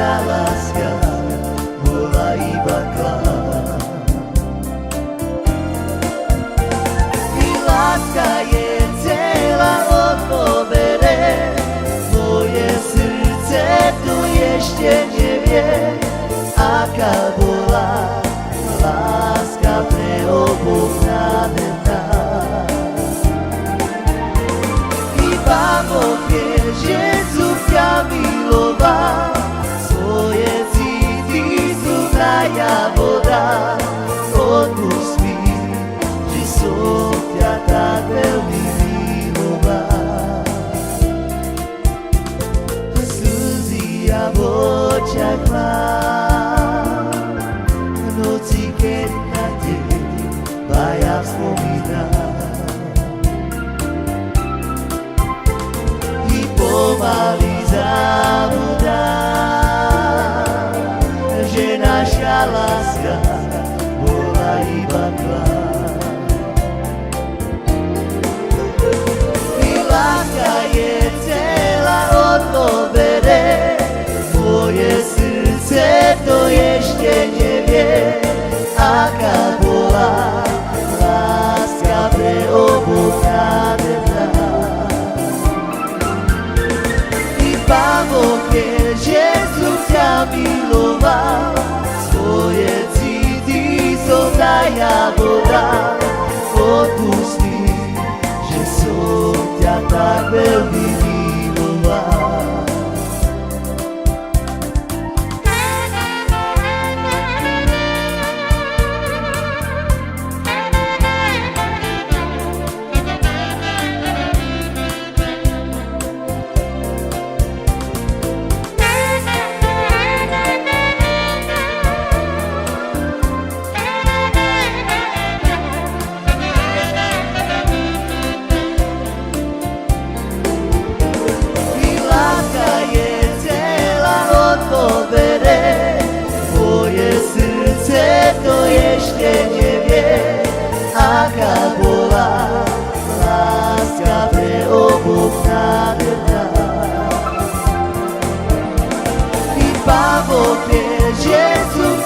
naša láska bola iba klám. I láska je celá od dôvere, moje srdce tu ešte nevie, aká bola láska pre oboch nádherná. Iba Boh vie, že som ťa miloval, svoje city sú najavo dal. Odpusť mi, že som ťa tak veľmi miloval. Slzy ja v očiach mám, v noci, keď na teba ja spomínam. I pomaly zabudám, že naša láska bola iba klám. I láska je celá od dôvere, moje srdce to ešte nevie, aká bola láska pre oboch nádherná. Iba Boh vie, že som ťa miloval, svoje city som najavo dal. Odpusť mi, že som ťa tak veľmi miloval. Moje srdce to ešte nevie, aká bola láska pre oboch nádherná. Iba Boh vie, že som